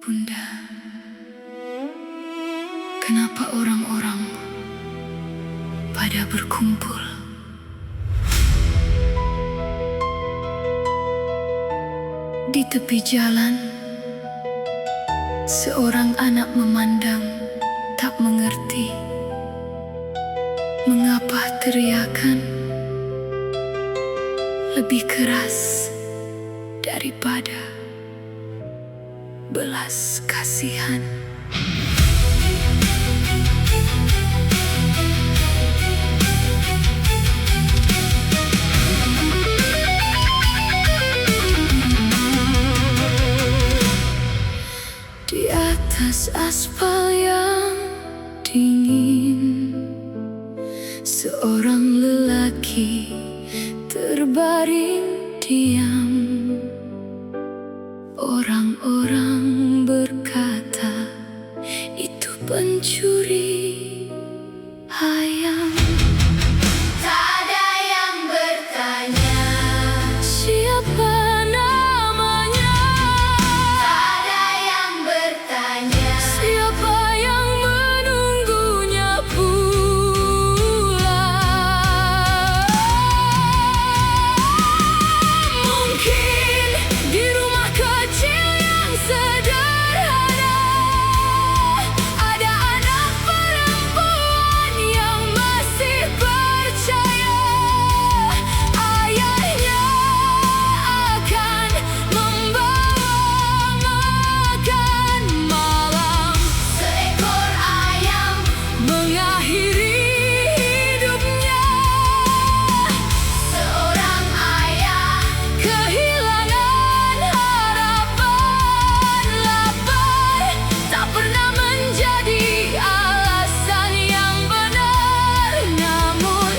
Bunda, kenapa orang-orang pada berkumpul? Di tepi jalan, seorang anak memandang, tak mengerti mengapa teriakan lebih keras daripada belas kasihan. Di atas aspal yang dingin, seorang lelaki terbaring diam. Orang-orang berkata, itu pencuri ayam. Tak ada yang bertanya siapa namanya. Tak ada yang bertanya siapa yang menunggunya pulang. Mungkin di rumah kecil yang sederhana ada anak perempuan yang masih percaya ayahnya akan membawa makan malam. Seekor ayam mengakhiri hidupnya. Seorang ayah kehilangan harapan. Lapar tak pernah menjadi alasan yang benar. Namun,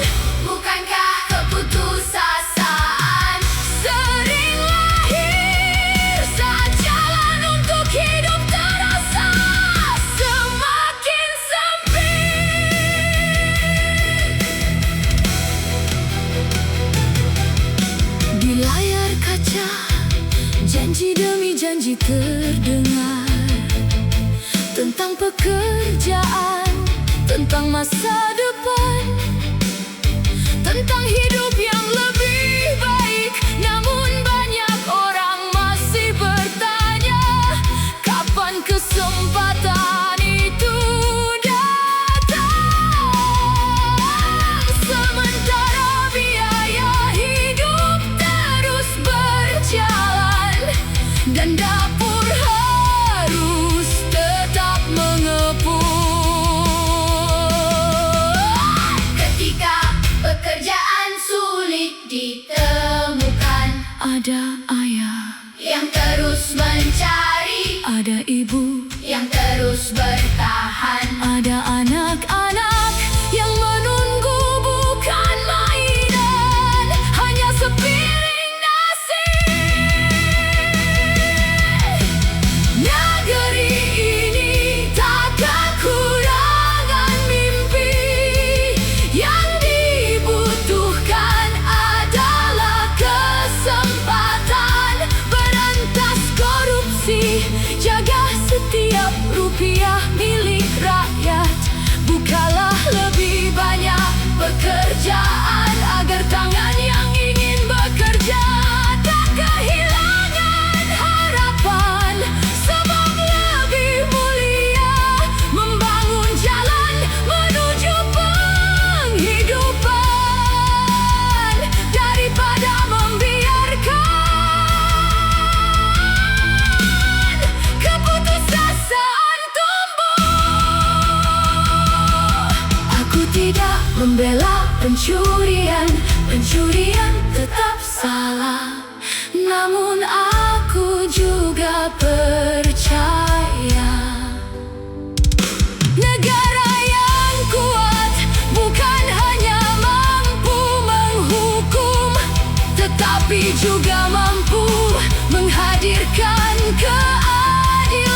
bukankah keputusasaan sering lahir saat jalan untuk hidup terasa semakin sempit? Di layar kaca, janji demi janji terdengar tentang pekerjaan, tentang masa depan, tentang hidup yang lebih baik. Namun banyak orang masih bertanya, kapan kesempatan itu datang? Sementara biaya hidup terus berjalan dan dapur harus tetap mengepul. Ketika pekerjaan sulit ditemukan, ada ayah yang terus mencari, ada ibu yang terus bertahan, ada anak-anak yang menunggu bukan mainan, hanya sepiring nasi. Negeri ini tak kekurangan mimpi. Yang dibutuhkan adalah kesempatan. Berantas korupsi, jaga setiap rupiah milik rakyat. Bukalah lebih banyak pekerjaan agar tangan yang ingin bekerja tak kehilangan harapan. Sebab lebih mulia membangun jalan menuju penghidupan daripada membiarkan keputusasaan tumbuh. Aku tidak membela pencurian, pencurian tetap salah. Namun aku juga percaya negara yang kuat bukan hanya mampu menghukum, tetapi juga mampu menghadirkan keadilan,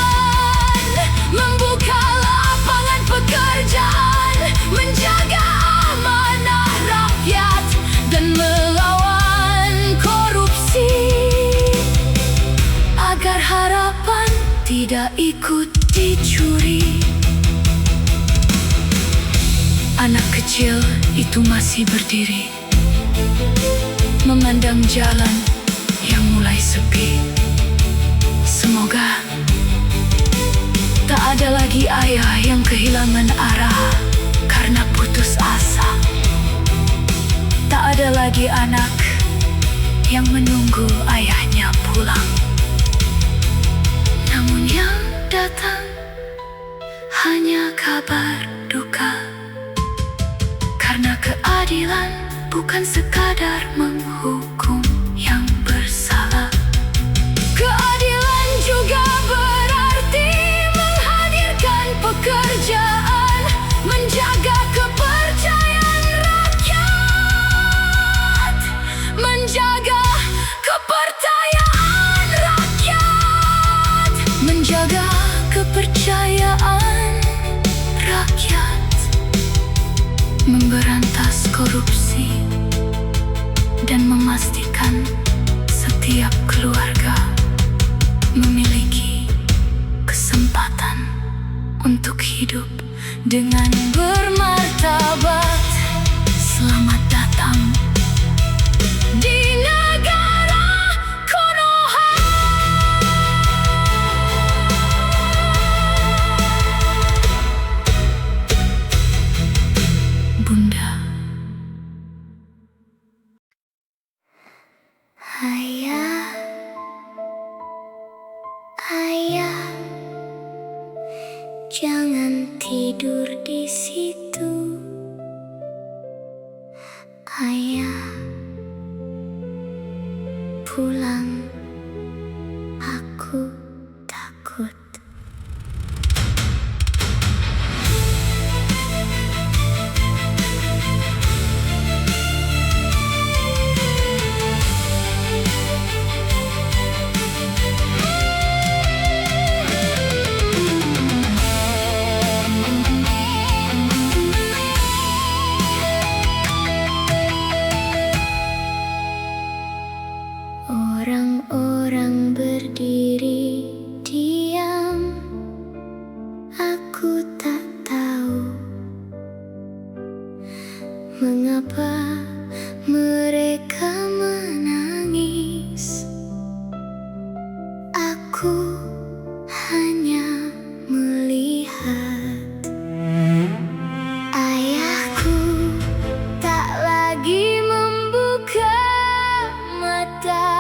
membuka lapangan pekerjaan, menjaga amanah rakyat, dan melawan korupsi. tidak ikut dicuri. Anak kecil itu masih berdiri, memandang jalan yang mulai sepi. Semoga tak ada lagi ayah yang kehilangan arah karena putus asa. Tak ada lagi anak yang menunggu ayahnya pulang. Namun yang datang hanya kabar duka, karena keadilan bukan sekadar menghukum yang bersalah. Keadilan juga berarti menghadirkan pekerjaan, menjaga kepercayaan rakyat, menjaga kepercayaan rakyat, menjaga kepercayaan rakyat, memberantas korupsi dan memastikan setiap keluarga memiliki kesempatan untuk hidup dengan bermartabat. Selamat datang di negara Konoha. Bunda. Ayah, ayah, jangan tidur di situ. Ayah, pulang, aku takut. Orang-orang berdiri diam, aku tak tahu mengapa mereka menangis. Aku hanya melihat ayahku tak lagi membuka mata.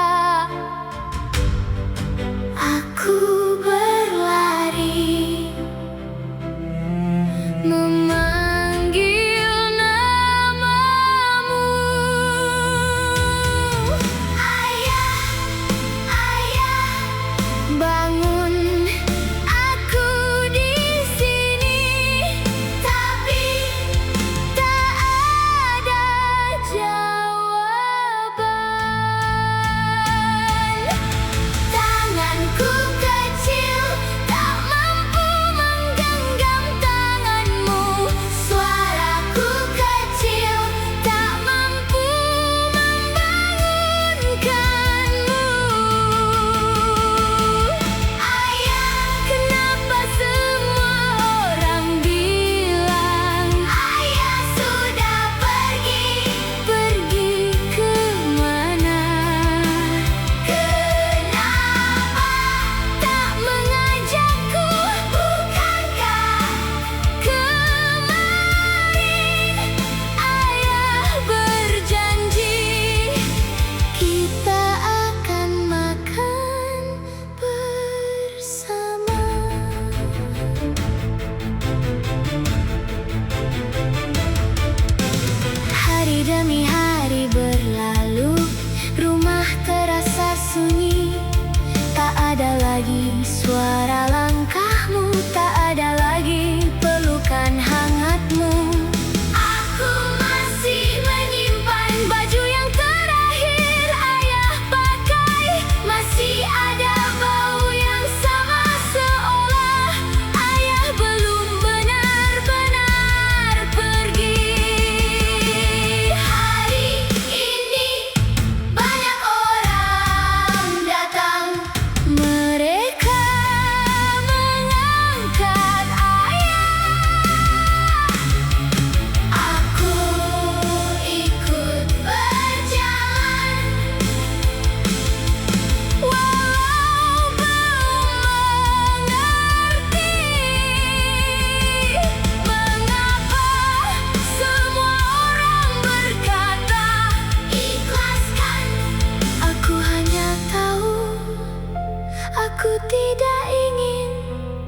Aku tidak ingin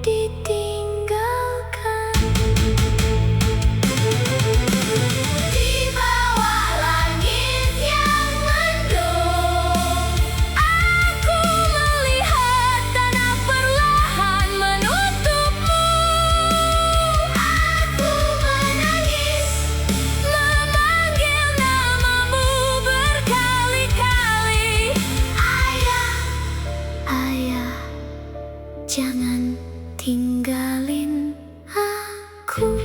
ditinggalkan. Di bawah langit yang mendung, aku melihat tanah perlahan menutupmu. Aku menangis, memanggil namamu berkali-kali. Ayah, jangan tinggalin aku.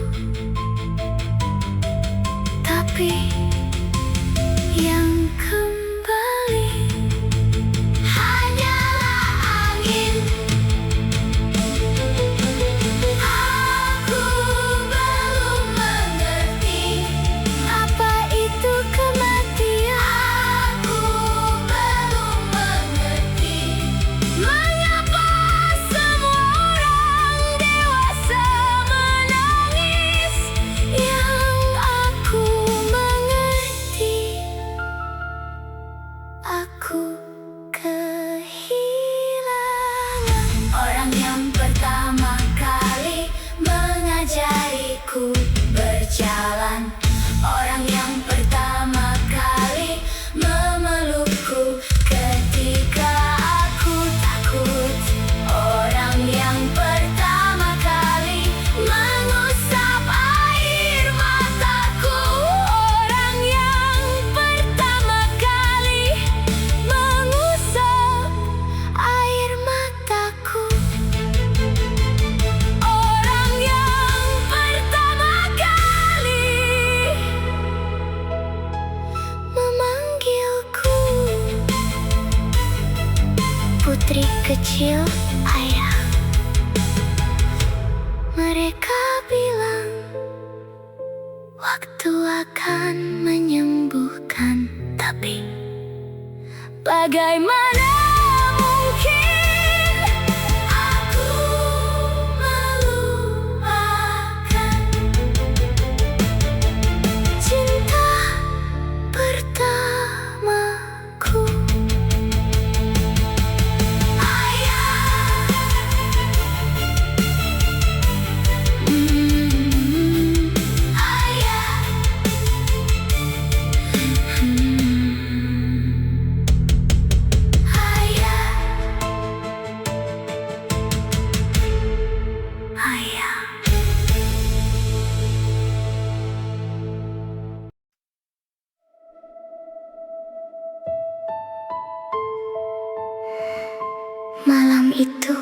Tapi yang kembali hanyalah angin. Aku belum mengerti apa itu kematian. Aku belum mengerti mengapa semua orang dewasa menangis. Yang aku mengerti, aku kehilangan orang yang pertama kali mengajariku berjalan. Orang yang pertama kali memelukku ketika aku takut. Orang yang pertama kali mengusap air mataku. Orang yang pertama kali mengusap air mataku. Orang yang pertama kali memanggilku putri kecil, ayah. Mereka bilang waktu akan menyembuhkan, tapi bagaimana mungkin aku melupakan cinta pertamaku. Malam itu,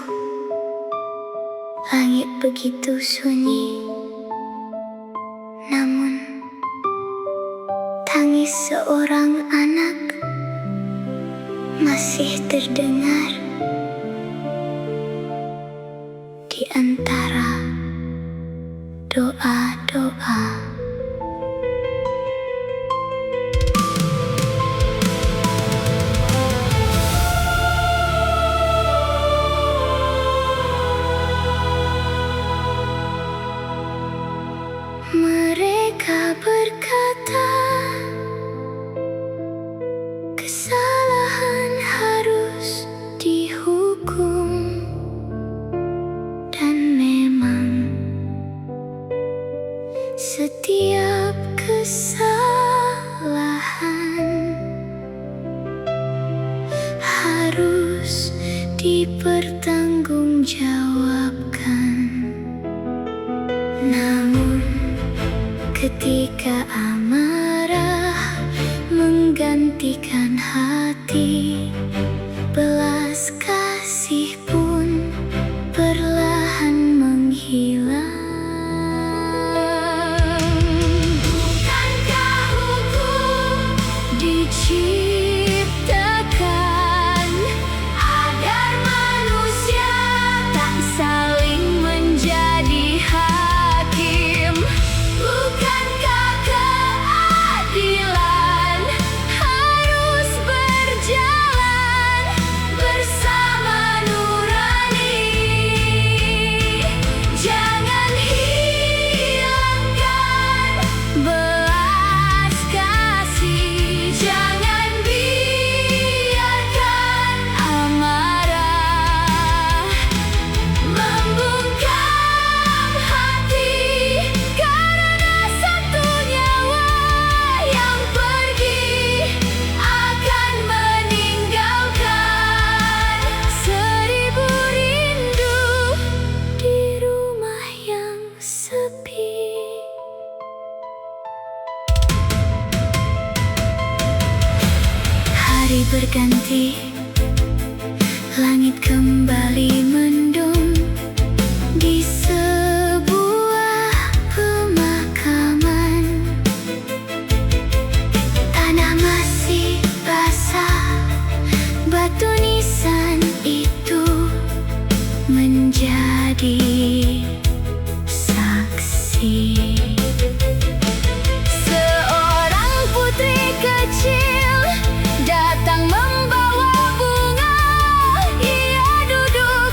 langit begitu sunyi. Namun, tangis seorang anak masih terdengar di antara doa-doa. Mereka berkata, kesalahan harus dihukum. Dan memang setiap kesalahan harus dipertanggungjawabkan. Namun ketika amarah menggantikan hati, belas kasih pun perlahan menghilang. Bukankah hukum diciptakan agar manusia tak saling menjadi hakim? Bukankah Langit kembali mendung di sebuah pemakaman. Tanah masih basah, batu nisan itu menjadi saksi. Seorang putri kecil datang membawa bunga. Ia duduk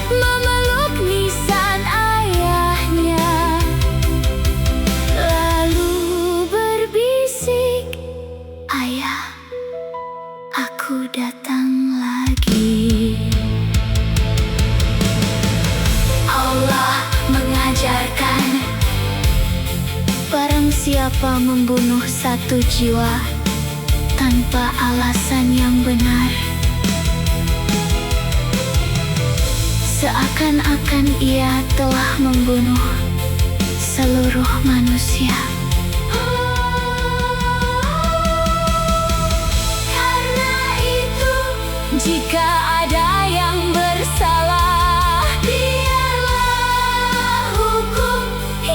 memeluk nisan ayahnya, lalu berbisik, "Ayah, aku datang lagi." Allah mengajarkan, barang siapa membunuh satu jiwa tanpa alasan yang benar, seakan-akan ia telah membunuh seluruh manusia. Karena itu, jika ada yang bersalah, biarlah hukum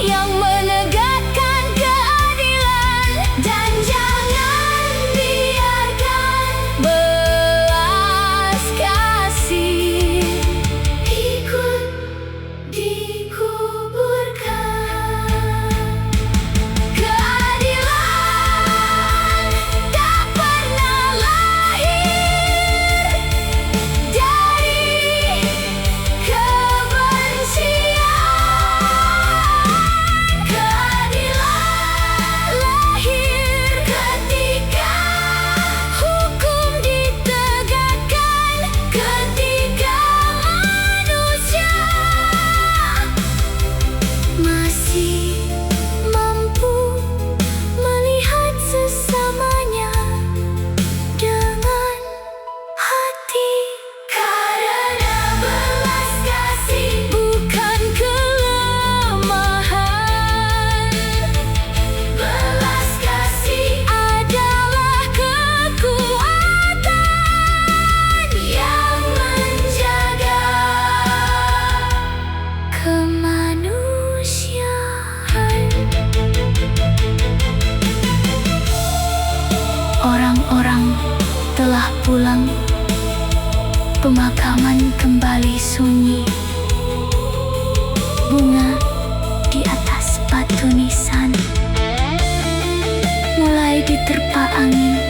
yang menegakkan keadilan, dan jangan biarkan belas kasih ikut dikuburkan. Keadilan tak pernah lahir dari kebencian. Keadilan lahir ketika hukum ditegakkan, ketika manusia masih mampu melihat sesamanya dengan hati. Karena belas kasih bukan kelemahan. Belas kasih adalah kekuatan yang menjaga kemanusiaan. Orang-orang telah pulang, pemakaman kembali sunyi. Bunga di atas batu nisan mulai diterpa angin.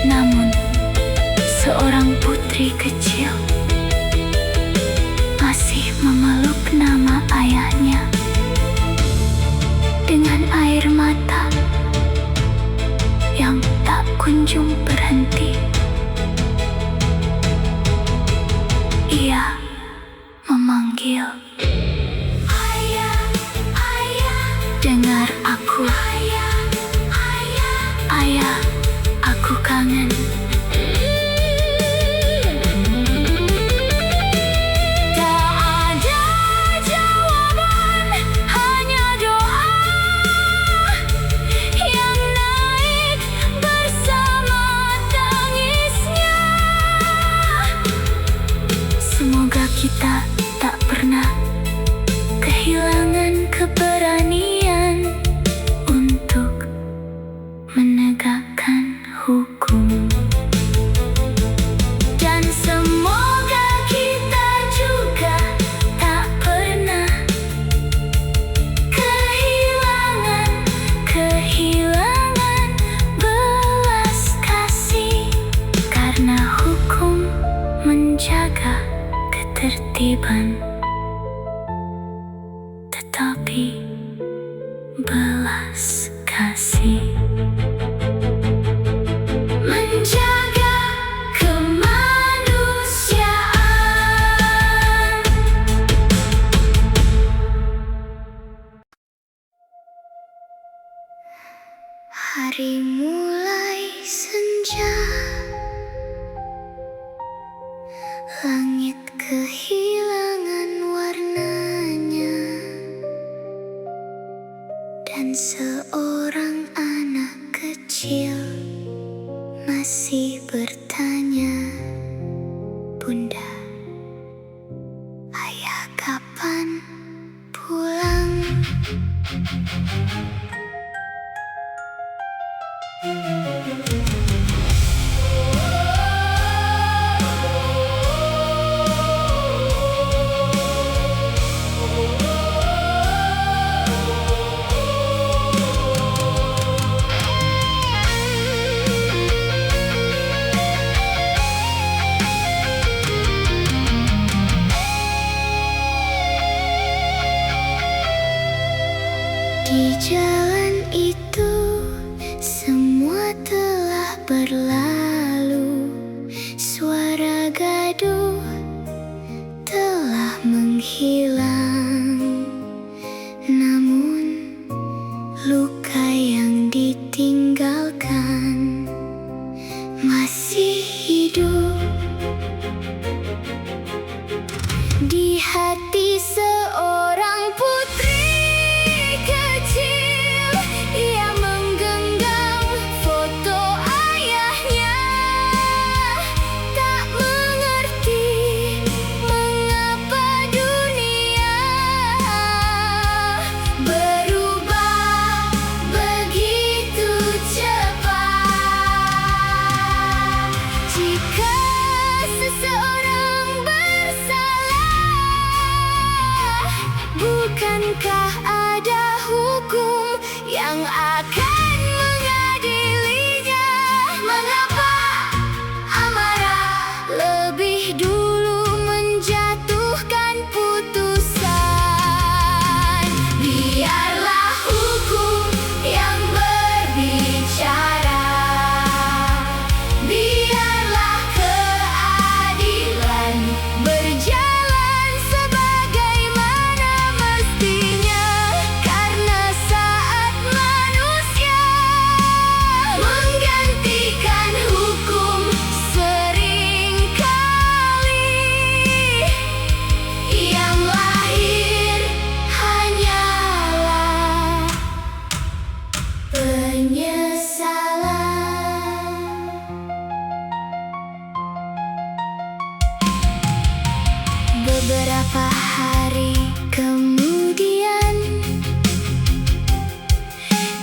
Namun, seorang putri kecil masih memeluk nama ayahnya dengan air mata yang tak kunjung berhenti. Ia memanggil, "Ayah, ayah, dengar aku. Ayah, ayah, ayah, aku kangen." Tak ada jawaban, hanya doa yang naik bersama tangisnya. Semoga kita tak pernah kehilangan keberanian untuk menegakkan hukum. Dan semoga kita juga tak pernah kehilangan belas kasih, karena hukum menjaga ketertiban, tetapi belas kasih menjaga kemanusiaan. Hari mulai senja, langit kehilangan warnanya, dan seorang anak kecil masih bertanya, rasa gaduh telah menghilang, namun luka yang ditinggalkan masih hidup di hati seorang putri kecil. Ia menggenggam foto ayahnya, tak mengerti mengapa dunia berubah begitu cepat. Jika seseorang bersalah, bukankah ada hukum yang akan mengadilinya? Mengapa amarah lebih dulu menjatuhkan putusan? Biarlah hukum yang berbicara, biarlah keadilan berjalan sebagaimana mestinya. Karena saat manusia menggantikan hukum, seringkali yang lahir hanyalah penyesalan. Beberapa hari kemudian,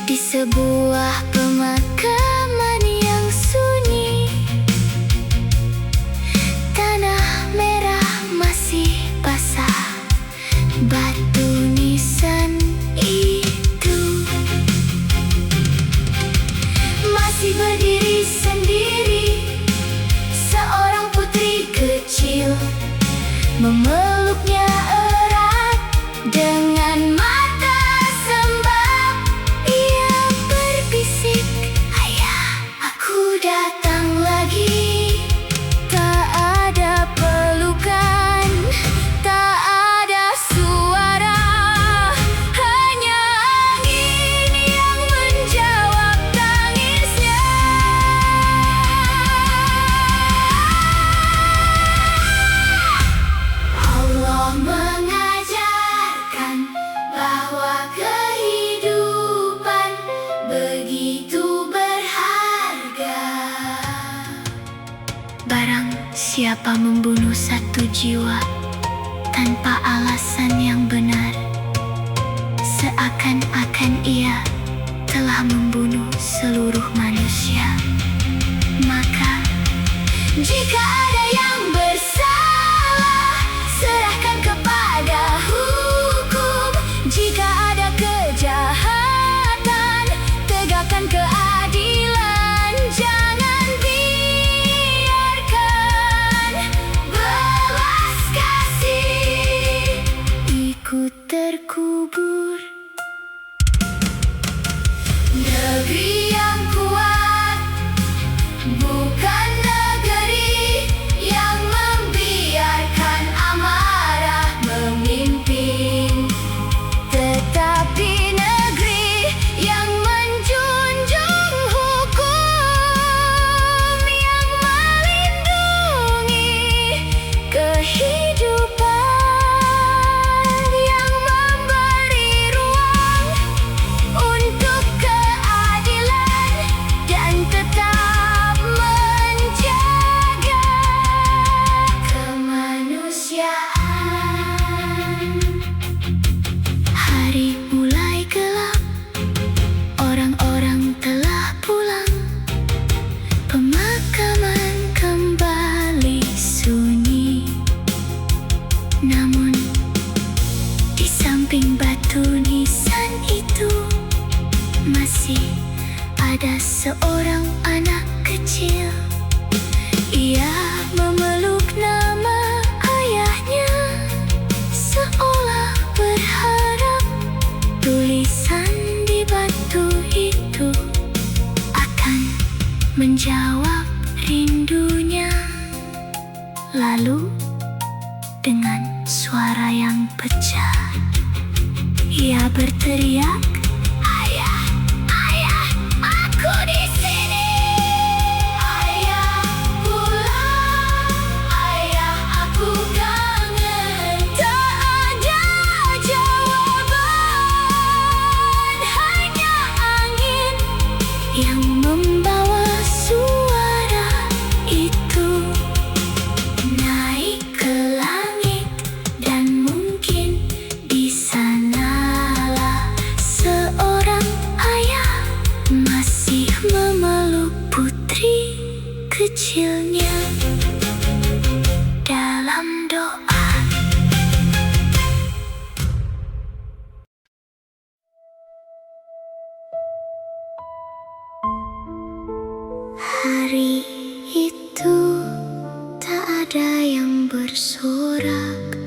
di sebuah pemakaman yang sunyi, tanah merah masih basah, batu nisan itu masih berdiri sendiri. Seorang putri kecil memeluknya erat dengan mata sembab. Ia berbisik, "Ayah, aku datang lagi." Tak ada pelukan, tak ada suara, hanya angin yang menjawab tangisnya. Allah mengajarkan bahwa kehidupan begitu berharga. Barang siapa membunuh satu jiwa tanpa alasan yang benar, seakan-akan ia telah membunuh seluruh manusia. Maka, jika ada yang bersalah, serahkan kepada hukum. Jika ada kejahatan, tegakkan keadilan. Jangan biarkan belas kasih ikut terkubur. Negeri yang kuat bukan negeri Lalu, dengan suara yang pecah, ia berteriak, "Ayah, ayah, aku di sini! Ayah, pulang! Ayah, aku kangen!" Tak ada jawaban, hanya angin yang membawa suara itu naik ke langit, dan mungkin di sanalah seorang ayah masih memeluk putri kecilnya dalam doa. Hari itu tak ada yang bersorak,